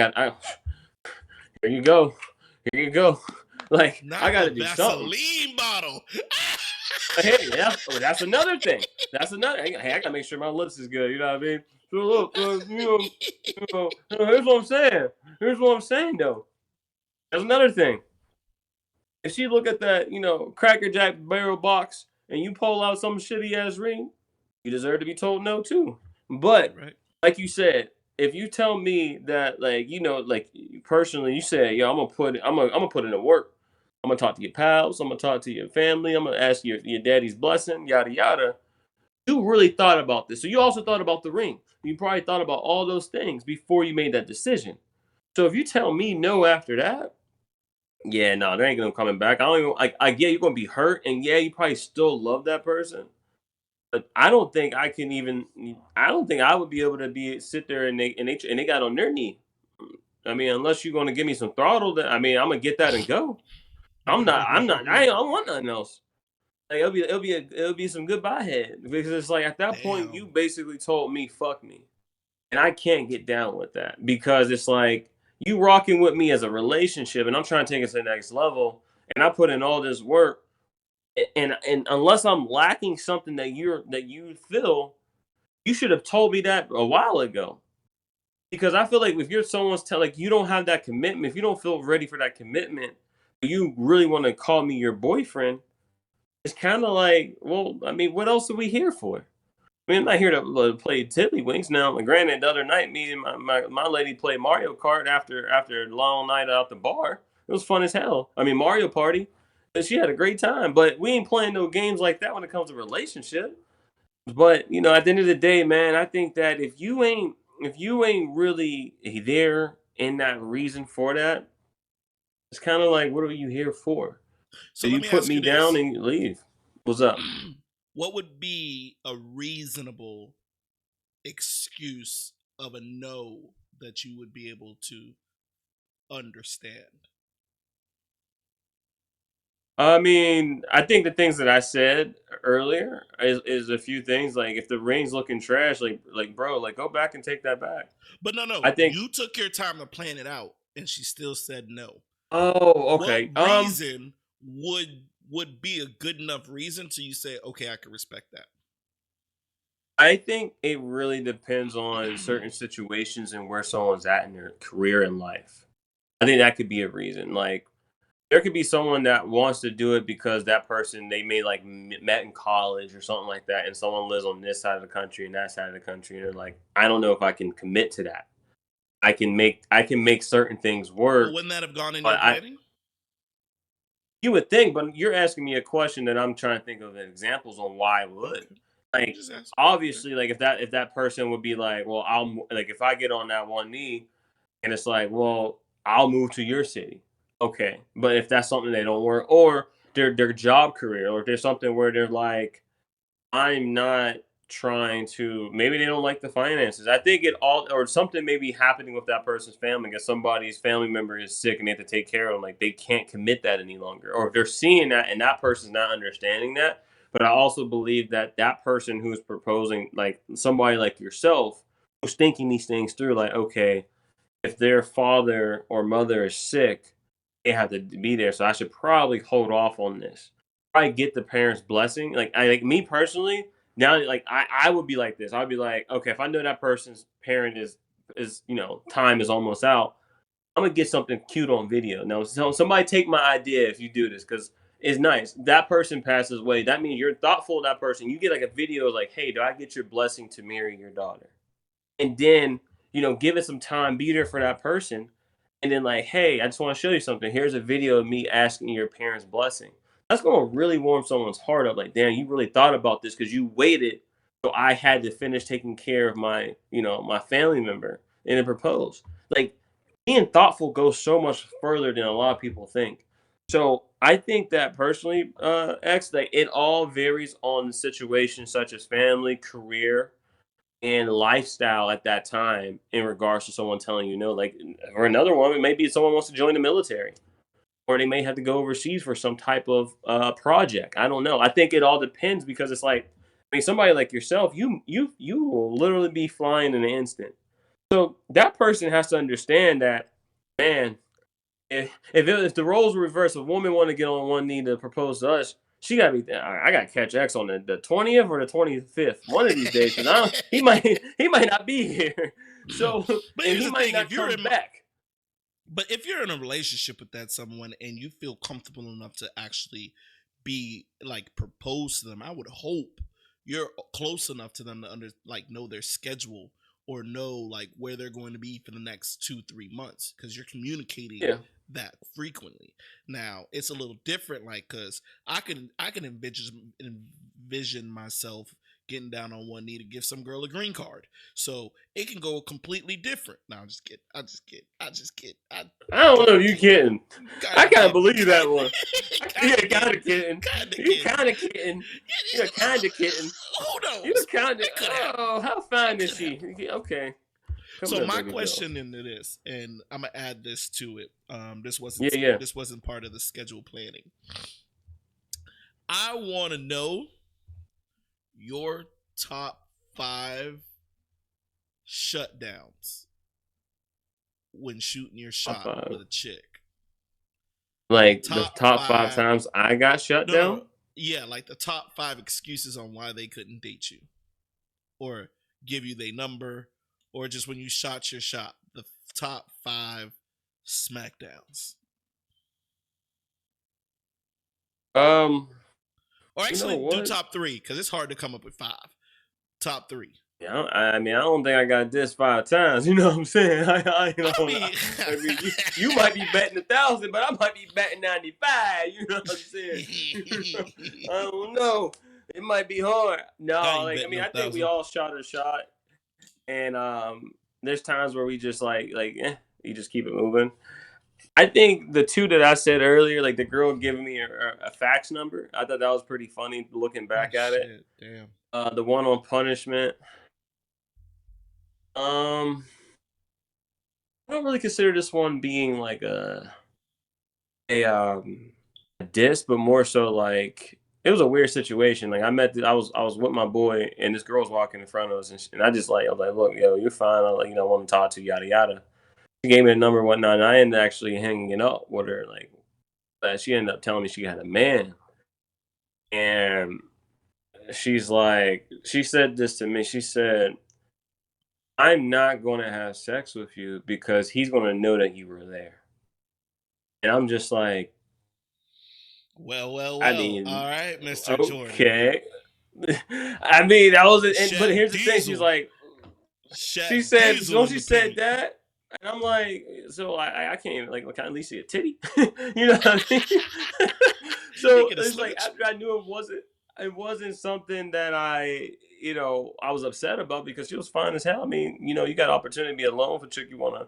here you go, here you go, like I not got the to do something. Vaseline bottle. Hey, that's another thing. That's another. Hey, I gotta make sure my lips is good. You know what I mean? So look, here's what I'm saying. Here's what I'm saying though. That's another thing. If she look at that, Cracker Jack barrel box, and you pull out some shitty ass ring, you deserve to be told no too. But Right. like you said, if you tell me that, like like personally, you say, yo, I'm gonna put in the work. I'm gonna talk to your pals. I'm gonna talk to your family. I'm gonna ask your daddy's blessing, yada yada. You really thought about this. So you also thought about the ring. You probably thought about all those things before you made that decision. So if you tell me no after that, yeah, no, there ain't no coming back. I don't even like. Yeah, you're gonna be hurt, and yeah, you probably still love that person. But I don't think I can even. I don't think I would be able to be sit there and they got on their knee. I mean, unless you're gonna give me some throttle, then I mean, I'm gonna get that and go. I'm not. I'm not. I don't want nothing else. Like it'll be some goodbye head because it's like at that point you Damn. basically told me fuck me, and I can't get down with that because it's like you rocking with me as a relationship, and I'm trying to take it to the next level, and I put in all this work, and unless I'm lacking something that you feel, you should have told me that a while ago. Because I feel like if you're someone's like you don't have that commitment, if you don't feel ready for that commitment, you really want to call me your boyfriend. It's kind of like, well, I mean, what else are we here for? I mean, I'm not here to play tiddlywinks. Now, granted, the other night, me and my lady played Mario Kart after a long night out the bar. It was fun as hell. I mean, Mario Party, and she had a great time. But we ain't playing no games like that when it comes to relationship. But at the end of the day, man, I think that if you ain't really there in that reason for that, it's kind of like, what are you here for? So So let you me put ask me you down this: and you leave. What's up? what would be a reasonable excuse of a no that you would be able to understand? I mean, I think the things that I said earlier is a few things like if the ring's looking trash, like bro, like go back and take that back. But no, I think. you took your time to plan it out, and she still said no. Oh, What okay. reason would be a good enough reason to you say, okay, I can respect that? I think it really depends on certain situations and where someone's at in their career in life. I think that could be a reason. Like there could be someone that wants to do it because that person they may like met in college or something like that, and someone lives on this side of the country and that side of the country, and they're like, I don't know if I can commit to that. I can make certain things Well, work, wouldn't that have gone in but your I planning? you would think, but you're asking me a question that I'm trying to think of examples on why I would. Okay, I'm Like just asking. Okay. obviously, like if that person would be like, well, like if I get on that one knee and it's like, well, I'll move to your city. Okay, but if that's something they don't work, or their job career, or if there's something where they're like, I'm not trying to. Maybe they don't like the finances. I think it all or something may be happening with that person's family because somebody's family member is sick and they have to take care of them. Like they can't commit that any longer, or if they're seeing that and that person's not understanding that. But I also believe that that person who's proposing, like somebody like yourself, who's thinking these things through, like okay, if their father or mother is sick, they have to be there. So I should probably hold off on this. Probably get the parents' blessing. Like I like me personally, now like I would be like this. I'd be like, okay, if I know that person's parent is time is almost out, I'm gonna get something cute on video. Now, so somebody take my idea if you do this, because is nice. That person passes away. That means you're thoughtful of that person. You get like a video like, hey, do I get your blessing to marry your daughter? And then, give it some time, be there for that person. And then, like, hey, I just want to show you something. Here's a video of me asking your parents' blessing. That's going to really warm someone's heart up. Like, damn, you really thought about this because you waited. So I had to finish taking care of my family member and then propose. Like, being thoughtful goes so much further than a lot of people think. So I think that personally, X, like it all varies on the situation, such as family, career, and lifestyle at that time in regards to someone telling you no. Like, or another one, it may be someone wants to join the military, or they may have to go overseas for some type of project. I don't know. I think it all depends because it's like, I mean, somebody like yourself, you will literally be flying in an instant. So that person has to understand that, man, if the roles were reversed, if a woman wanted to get on one knee to propose to us, she gotta be. I gotta catch X on the 20th or the 25th, one of these days, because I don't. He might not be here. So But and here's he the might thing: not come back. but if you're in a relationship with that someone and you feel comfortable enough to actually be like propose to them, I would hope you're close enough to them to know their schedule or know like where they're going to be for the next 2-3 months because you're communicating Yeah. that frequently. Now it's a little different, like because I can envision myself getting down on one knee to give some girl a green card. So it can go completely different. No, I'm just kidding. I don't know if you kidding. Kind I of kind of kidding. believe that one. Kind Yeah, of kind kidding. of kidding. Kind of You kidding. kind of kidding. You're kind of kidding. Who You're knows? kind of. It could happen. Oh, how fine It is could she? happen. Okay, come So here, my baby girl. question into this, and I'm gonna add this to it. Yeah, yeah. This wasn't part of the schedule planning. I want to know your top 5 shutdowns when shooting your Top shot five. with a chick. Like the Top top five 5. times I got shut down. No. Yeah, like the top 5 excuses on why they couldn't date you, or give you their number, or just when you shot your shot. The top 5 smackdowns. Um, Or you know actually, do what? top 3 because it's hard to come up with 5. Top 3. Yeah, I mean, I don't think I got this 5 times. You know what I'm saying? I mean, I mean, you might be betting 1,000, but I might be betting 95. You know what I'm saying? I don't know. It might be hard. I No, ain't like I betting mean, no I think we thousand. all shot a shot, and there's times where we just you just keep it moving. I think the two that I said earlier, like the girl giving me a fax number, I thought that was pretty funny looking Oh back at it. shit! Damn. The one on punishment. Um, I don't really consider this one being like a diss, but more so like it was a weird situation. Like I was with my boy, and this girl was walking in front of us, and I just I was like, look, yo, you're fine. I like, I want to talk to you, yada yada. She gave me a number, and whatnot, and I ended up actually hanging it up with her. Like, but she ended up telling me she had a man, and she said this to me. She said, I'm not going to have sex with you because he's going to know that you were there. And I'm just like, I Well. All mean, right, Mr. Jordan. okay. I mean, that was it. But Shaq here's the thing. She's Diesel. like, she Shaq said, Diesel so in she the said paint. that. And I'm like, so I can't even, like, can I at least see a titty? You know what I mean? He So get a it's like, slimmage. after I knew it wasn't something that I was upset about because she was fine as hell. I mean, you got opportunity to be alone for chick you want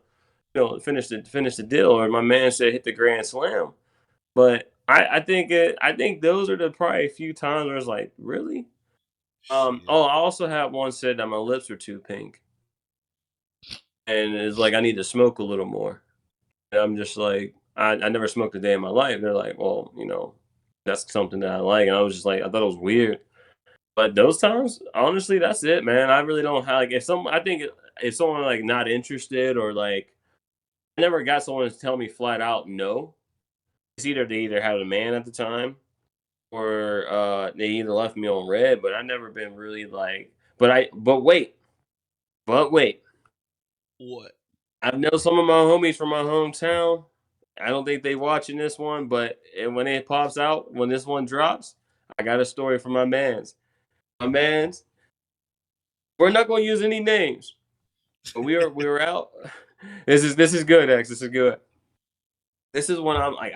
to, finish the deal. Or my man said hit the grand slam. But I think those are the probably a few times where it's like, really? Shit. Oh, I also had one said that my lips are too pink. And it's like I need to smoke a little more. And I'm just like, I never smoked a day in my life. They're like, well, that's something that I like. And I was just like, I thought it was weird. But those times, honestly, that's it, man. I really don't have like I think if someone like not interested or like I never got someone to tell me flat out no. It's either they either had a man at the time or they either left me on red, but I never been really like but wait. What? I know some of my homies from my hometown, I don't think they watching this one, but when it pops out, when this one drops, I got a story for my man's. My man's. We're not going to use any names. But we were out. This is good, X. This is good. This is when I'm like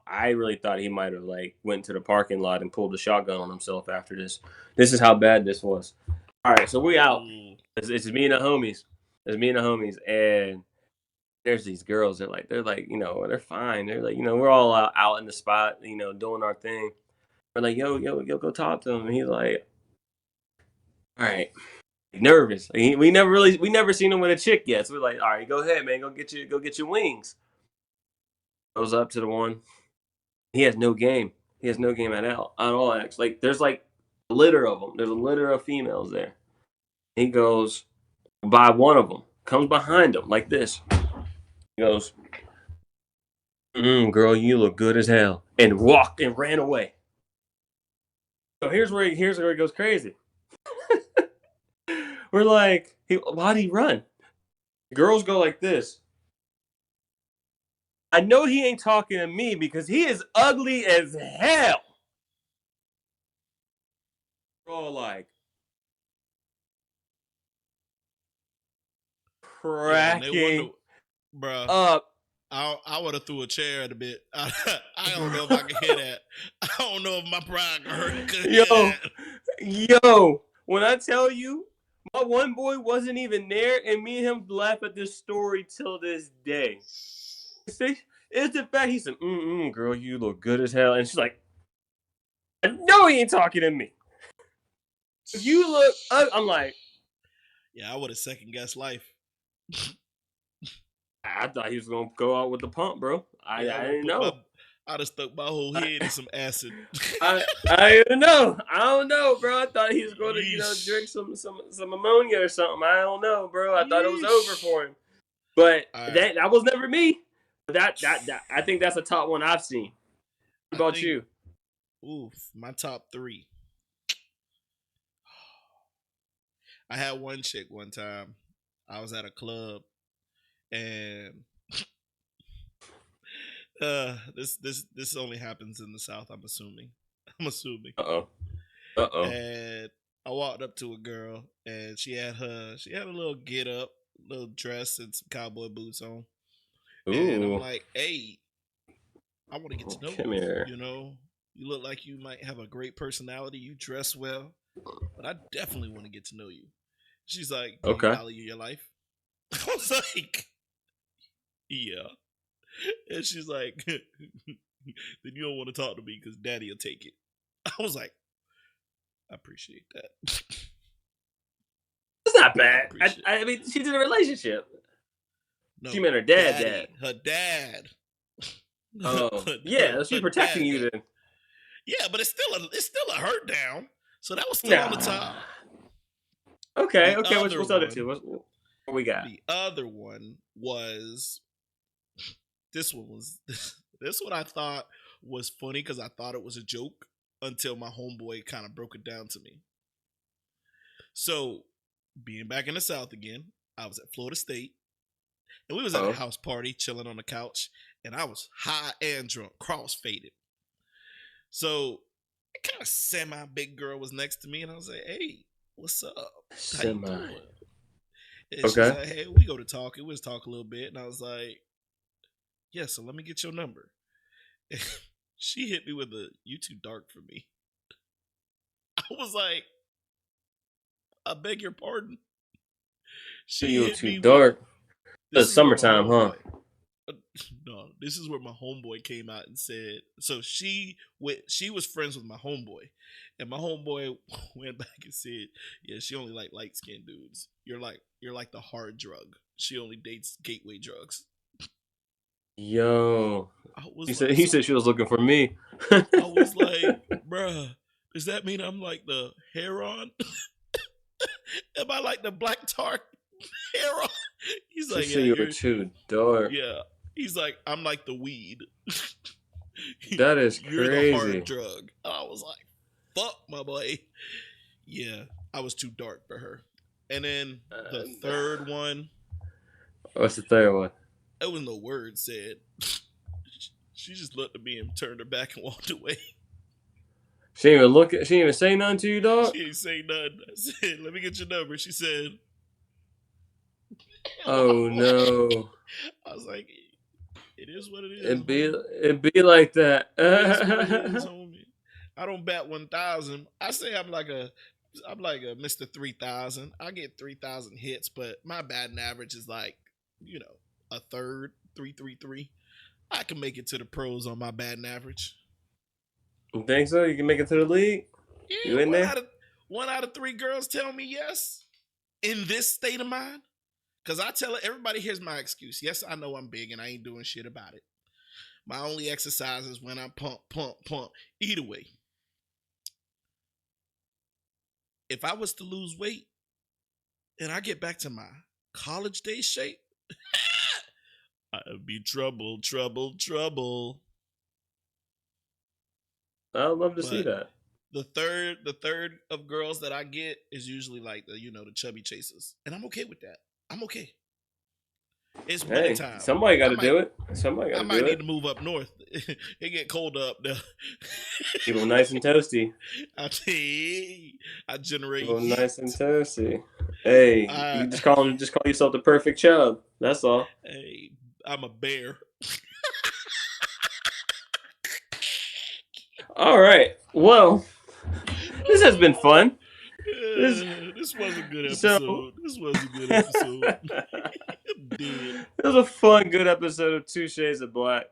I really thought he might have like went to the parking lot and pulled the shotgun on himself after this. This is how bad this was. All right, so we out. Ooh. It's me and the homies. It's me and the homies, and there's these girls. They're like, they're fine. They're like, we're all out in the spot, doing our thing. We're like, yo, go talk to him. And he's like, all right, nervous. We never seen him with a chick yet. So we're like, all right, go ahead, man, go get your wings. Goes up to the one. He has no game. He has no game at all. Actually, like there's like a litter of them. There's a litter of females there. He goes by one of them. Comes behind him like this. He goes, girl, you look good as hell, and walked and ran away. So here's where it goes crazy. We're like, why'd he run? Girls go like this. I know he ain't talking to me because he is ugly as hell. We're all like Yeah, and they cracking wonder, bruh. up. I would have threw a chair at a bit. I don't know if I can hear that. I don't know if my pride could hear Yo, that. yo, when I tell you, my one boy wasn't even there, and me and him laugh at this story till this day. See, it's the fact he said, girl, you look good as hell. And she's like, I know he ain't talking to me. You look, I'm like, Yeah, I would have second guessed life. I thought he was going to go out with the pump, bro. I didn't know. I'd have stuck my whole head in some acid. I didn't know. I don't know, bro. I thought he was going to, drink some ammonia or something. I don't know, bro. I thought it was over for him. But Right. that was never me. That I think that's a top one I've seen. What about you? Oof, my top 3. I had one chick one time. I was at a club, and this only happens in the South. I'm assuming. Uh-oh. And I walked up to a girl, and she had a little get up, little dress, and some cowboy boots on. And I'm Ooh. like, hey, I want to get to know Come you. here. You look like you might have a great personality. You dress well, but I definitely want to get to know you. She's like, do you Okay. value your life? I was like, yeah. And she's like, then you don't want to talk to me because daddy will take it. I was like, I appreciate that. It's not bad. I mean, she's in a relationship. No, She meant her dad. daddy, her dad. Oh, yeah. She's protecting you then. Yeah, but it's still a hurt down. So that was still on the top. Okay. What's the other two? What we got? The other one was this one I thought was funny because I thought it was a joke until my homeboy kind of broke it down to me. So, being back in the South again, I was at Florida State, and we was at a house party, chilling on the couch, and I was high and drunk, cross-faded. So, a kind of semi-big girl was next to me, and I was like, hey, what's up? How you doing? And she's like, hey, we go to talk. We was talk a little bit, and I was like, yeah, so let me get your number. And she hit me with a, you too dark for me. I was like, I beg your pardon. You too dark. It's summertime, huh? No, this is where my homeboy came out and said. So she was friends with my homeboy, and my homeboy went back and said, "Yeah, she only like light skinned dudes. You're like the hard drug. She only dates gateway drugs." Yo, he said she was looking for me. I was like, bruh, does that mean I'm like the heron? Am I like the black tar heron? He's like, yeah, you're too dark. Yeah, he's like, I'm like the weed. That is You're crazy. the hard drug. I was like, fuck, my boy. Yeah, I was too dark for her. And then the third one. What's the third one? There was no word said. She just looked at me and turned her back and walked away. She didn't even look at. She didn't even say nothing to you, dog. She ain't say nothing. I said, "Let me get your number." She said, "Oh no." I was like, "It is what it is." It be like that. It is what it is, homie. I don't bat 1,000. I say I'm like a Mr. 3,000. I get 3,000 hits, but my batting average is like, a third, 333. I can make it to the pros on my batting average. You think so? You can make it to the league? Yeah, you in there? One out of 3 girls tell me yes in this state of mind. Because I tell everybody, here's my excuse. Yes, I know I'm big and I ain't doing shit about it. My only exercise is when I pump. Either way, if I was to lose weight and I get back to my college day shape, I'd be trouble. I'd love to see that. The third of girls that I get is usually like the chubby chasers, and I'm okay with that. I'm okay. It's winter time. Somebody got to do it. I might need to move up north. It get colder up there. Keep them nice and toasty. I generate. Keep them nice and toasty. Hey, you just call yourself the perfect chub. That's all. Hey, I'm a bear. All right. Well, this has been fun. This was a good episode. It was a fun, good episode of 2 Shades of Black.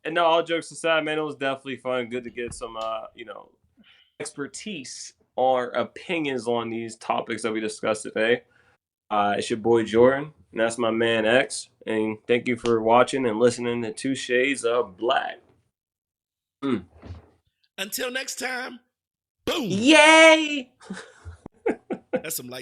And no, all jokes aside, man, it was definitely fun. Good to get some, expertise or opinions on these topics that we discussed today. It's your boy Jordan, and that's my man X. And thank you for watching and listening to 2 Shades of Black. Until next time, boom! Yay! That's some light.